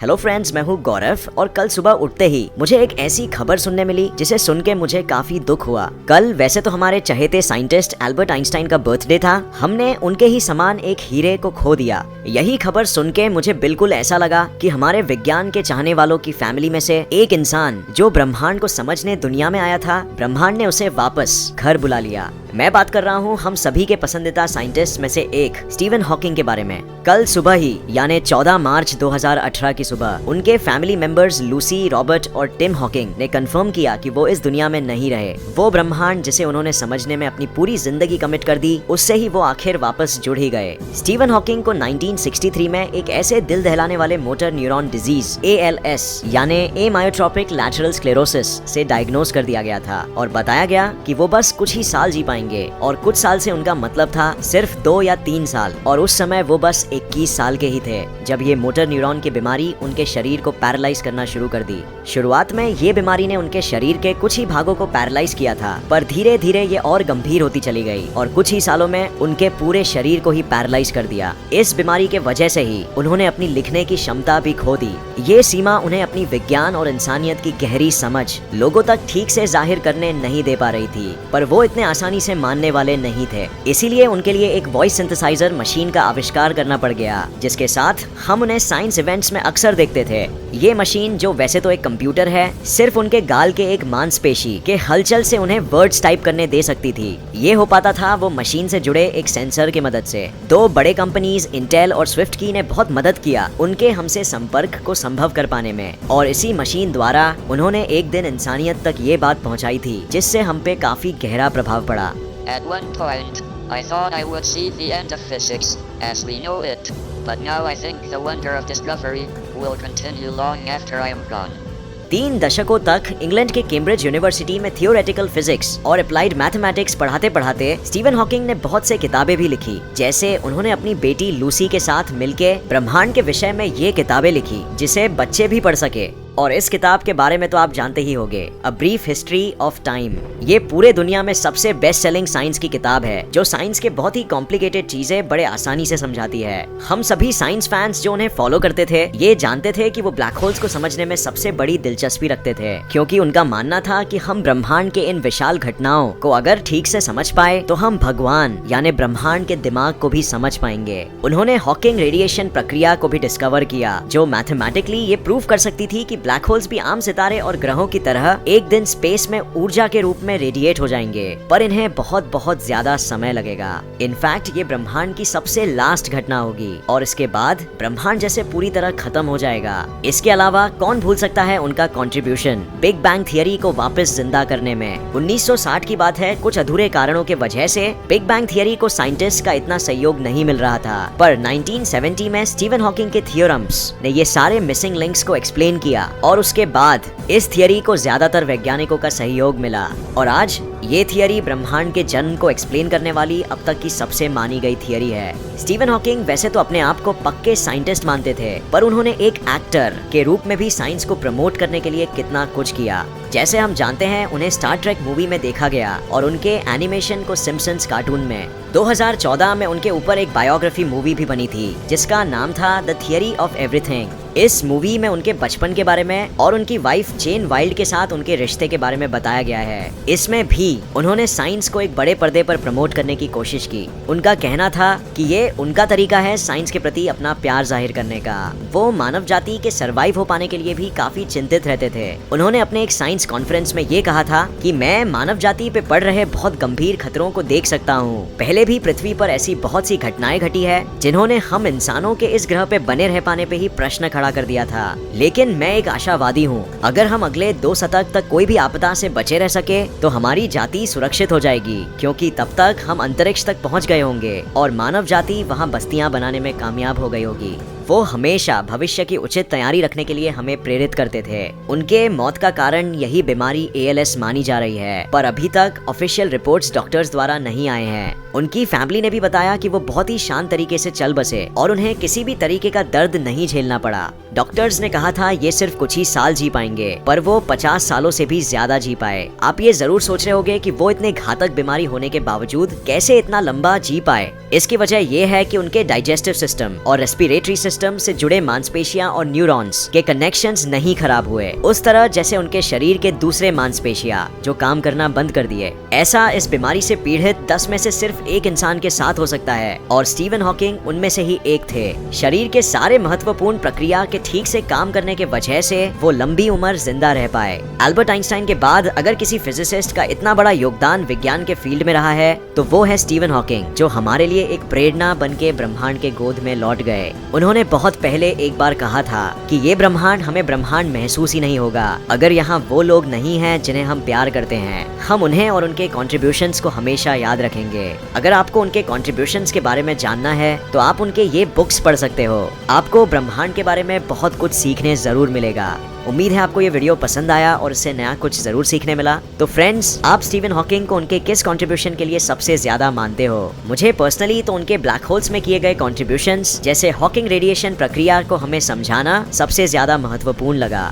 Hello friends, मैं हूँ गौरव और कल सुबह उठते ही मुझे एक ऐसी खबर सुनने मिली जिसे सुन के मुझे काफी दुख हुआ। कल वैसे तो हमारे चहेते साइंटिस्ट एल्बर्ट आइंस्टाइन का बर्थडे था। हमने उनके ही समान एक हीरे को खो दिया। यही खबर सुन के मुझे बिल्कुल ऐसा लगा कि हमारे विज्ञान के चाहने वालों की फैमिली में से एक इंसान जो ब्रह्मांड को समझने दुनिया में आया था, ब्रह्मांड ने उसे वापस घर बुला लिया। मैं बात कर रहा हूँ हम सभी के पसंदीदा साइंटिस्ट में से एक स्टीवन हॉकिंग के बारे में। कल सुबह ही यानी 14 मार्च 2018 की सुबह उनके फैमिली मेंबर्स लूसी, रॉबर्ट और टिम हॉकिंग ने कंफर्म किया कि वो इस दुनिया में नहीं रहे। वो ब्रह्मांड जिसे उन्होंने समझने में अपनी पूरी जिंदगी कमिट कर दी, उससे ही वो आखिर वापस जुड़ ही गए। स्टीवन हॉकिंग को 1963 में एक ऐसे दिल दहलाने वाले मोटर न्यूरॉन डिजीज ALS यानी एमायोट्रोपिक लैटरल स्क्लेरोसिस से डायग्नोज कर दिया गया था और बताया गया कि वो बस कुछ ही साल जी पाएंगे। और कुछ साल से उनका मतलब था सिर्फ 2 या 3 साल, और उस समय वो बस 21 साल के ही थे जब ये मोटर न्यूरॉन की बीमारी उनके शरीर को पैरालाइज करना शुरू कर दी। शुरुआत में ये बीमारी ने उनके शरीर के कुछ ही भागों को पैरालाइज किया था, पर धीरे धीरे ये और गंभीर होती चली गई और कुछ ही सालों में उनके पूरे शरीर को ही पैरालाइज कर दिया। इस बीमारी के वजह से ही उन्होंने अपनी लिखने की क्षमता भी खो दी। ये सीमा उन्हें अपनी विज्ञान और इंसानियत की गहरी समझ लोगों तक ठीक से जाहिर करने नहीं दे पा रही थी, पर वो इतने आसानी से मानने वाले नहीं थे। इसीलिए उनके लिए एक वॉइस सिंथेसाइजर मशीन का आविष्कार करना पड़ गया, जिसके साथ हम उन्हें साइंस इवेंट्स में अक्सर देखते थे। ये मशीन, जो वैसे तो एक कंप्यूटर है, सिर्फ उनके गाल के एक मांसपेशी के हलचल से उन्हें वर्ड्स टाइप करने दे सकती थी। ये हो पाता था वो मशीन से जुड़े एक सेंसर की मदद से। 2 बड़े कंपनीज इंटेल और स्विफ्ट की ने बहुत मदद किया उनके हमसे संपर्क को संभव कर पाने में, और इसी मशीन द्वारा उन्होंने एक दिन इंसानियत तक ये बात पहुंचाई थी जिससे हम पे काफी गहरा प्रभाव पड़ा। At one point, I thought I would see the end of physics as we know it, but now I think the wonder of discovery will continue long after I am gone. 3 दशकों तक England के Cambridge university में theoretical physics और applied mathematics पढ़ाते पढ़ाते Steven Hawking ने बहुत से किताबें भी लिखी। जैसे उन्होंने अपनी बेटी लूसी के साथ मिलके ब्रह्मांड के विषय में ये किताबें लिखी जिसे बच्चे भी पढ़ सके। और इस किताब के बारे में तो आप जानते ही होंगे, a brief history of time. ये पूरे दुनिया में सबसे बेस्ट सेलिंग साइंस की किताब है, जो साइंस के बहुत ही कॉम्प्लिकेटेड चीजें बड़े आसानी से समझाती है। हम सभी साइंस फैंस जो उन्हें फॉलो करते थे, ये जानते थे कि वो ब्लैक होल्स को समझने में सबसे बड़ी दिलचस्पी रखते थे, क्योंकि उनका मानना था कि हम ब्रह्मांड के इन विशाल घटनाओं को अगर ठीक से समझ पाए तो हम भगवान यानी ब्रह्मांड के दिमाग को भी समझ पाएंगे। उन्होंने हॉकिंग रेडिएशन प्रक्रिया को भी डिस्कवर किया, जो मैथमेटिकली ये प्रूव कर सकती थी कि ब्लैक होल्स भी आम सितारे और ग्रहों की तरह एक दिन स्पेस में ऊर्जा के रूप में रेडिएट हो जाएंगे, पर इन्हें बहुत बहुत ज्यादा समय लगेगा। इनफैक्ट ये ब्रह्मांड की सबसे लास्ट घटना होगी और इसके बाद ब्रह्मांड जैसे पूरी तरह खत्म हो जाएगा। इसके अलावा कौन भूल सकता है उनका कंट्रीब्यूशन बिग बैंग थियरी को वापस जिंदा करने में। 1960 की बात है, कुछ अधूरे कारणों के वजह से बिग बैंग थियरी को साइंटिस्ट का इतना सहयोग नहीं मिल रहा था, पर 1970 में स्टीवन हॉकिंग के थियोरम्स ने ये सारे मिसिंग लिंक्स को एक्सप्लेन किया और उसके बाद इस थियरी को ज्यादातर वैज्ञानिकों का सहयोग मिला, और आज ये थियरी ब्रह्मांड के जन्म को एक्सप्लेन करने वाली अब तक की सबसे मानी गई थियरी है। स्टीवन हॉकिंग वैसे तो अपने आप को पक्के साइंटिस्ट मानते थे, पर उन्होंने एक एक्टर के रूप में भी साइंस को प्रमोट करने के लिए कितना कुछ किया। जैसे हम जानते हैं, उन्हें स्टार ट्रेक मूवी में देखा गया और उनके एनिमेशन को सिम्पसन्स कार्टून में। 2014 में उनके ऊपर एक बायोग्राफी मूवी भी बनी थी जिसका नाम था द थियरी ऑफ एवरीथिंग। इस मूवी में उनके बचपन के बारे में और उनकी वाइफ जेन वाइल्ड के साथ उनके रिश्ते के बारे में बताया गया है। इसमें भी उन्होंने साइंस को एक बड़े पर्दे पर प्रमोट करने की कोशिश की। उनका कहना था कि ये उनका तरीका है साइंस के प्रति अपना प्यार जाहिर करने का। वो मानव जाति के सरवाइव हो पाने के लिए भी काफी चिंतित रहते थे। उन्होंने अपने एक साइंस कॉन्फ्रेंस में ये कहा था कि मैं मानव जाति पे पड़ रहे बहुत गंभीर खतरों को देख सकता हूँ। पहले भी पृथ्वी पर ऐसी बहुत सी घटनाएं घटी है जिन्होंने हम इंसानों के इस ग्रह पे बने रह पाने पे ही प्रश्न खड़ा कर दिया था, लेकिन मैं एक आशावादी हूँ। अगर हम अगले 2 शतक तक कोई भी आपदा से बचे रह सके तो हमारी जाति सुरक्षित हो जाएगी, क्योंकि तब तक हम अंतरिक्ष तक पहुँच गए होंगे और मानव जाति वहाँ बस्तियाँ बनाने में कामयाब हो गई होगी। वो हमेशा भविष्य की उचित तैयारी रखने के लिए हमें प्रेरित करते थे। उनके मौत का कारण यही बीमारी ALS मानी जा रही है, पर अभी तक ऑफिशियल रिपोर्ट्स डॉक्टर्स द्वारा नहीं आए हैं। उनकी फैमिली ने भी बताया कि वो बहुत ही शांत तरीके से चल बसे और उन्हें किसी भी तरीके का दर्द नहीं झेलना पड़ा। डॉक्टर्स ने कहा था ये सिर्फ कुछ ही साल जी पाएंगे, पर वो 50 सालों से भी ज्यादा जी पाए। आप ये जरूर सोच रहे होंगे कि वो इतने घातक बीमारी होने के बावजूद कैसे इतना लंबा जी पाए। इसकी वजह ये है कि उनके डाइजेस्टिव सिस्टम और रेस्पिरेटरी सिस्टम सिस्टम से जुड़े मांसपेशियां और न्यूरॉन्स के कनेक्शंस नहीं खराब हुए, उस तरह जैसे उनके शरीर के दूसरे मांसपेशियां जो काम करना बंद कर दिए। ऐसा इस बीमारी से पीड़ित 10 में से सिर्फ एक इंसान के साथ हो सकता है और स्टीवन हॉकिंग उनमें से ही एक थे। शरीर के सारे महत्वपूर्ण प्रक्रिया के ठीक से काम करने के वजह से वो लंबी उम्र जिंदा रह पाए। एल्बर्ट आइंस्टाइन के बाद अगर किसी फिजिसिस्ट का इतना बड़ा योगदान विज्ञान के फील्ड में रहा है तो वो है स्टीवन हॉकिंग, जो हमारे लिए एक प्रेरणा बनके ब्रह्मांड के गोद में लौट गए। उन्होंने बहुत पहले एक बार कहा था कि ये ब्रह्मांड हमें ब्रह्मांड महसूस ही नहीं होगा अगर यहाँ वो लोग नहीं हैं जिन्हें हम प्यार करते हैं। हम उन्हें और उनके कॉन्ट्रीब्यूशंस को हमेशा याद रखेंगे। अगर आपको उनके कॉन्ट्रीब्यूशंस के बारे में जानना है तो आप उनके ये बुक्स पढ़ सकते हो। आपको ब्रह्मांड के बारे में बहुत कुछ सीखने जरूर मिलेगा। उम्मीद है आपको ये वीडियो पसंद आया और इससे नया कुछ जरूर सीखने मिला। तो फ्रेंड्स, आप स्टीवन हॉकिंग को उनके किस कंट्रीब्यूशन के लिए सबसे ज्यादा मानते हो? मुझे पर्सनली तो उनके ब्लैक होल्स में किए गए कंट्रीब्यूशंस जैसे हॉकिंग रेडिएशन प्रक्रिया को हमें समझाना सबसे ज्यादा महत्वपूर्ण लगा।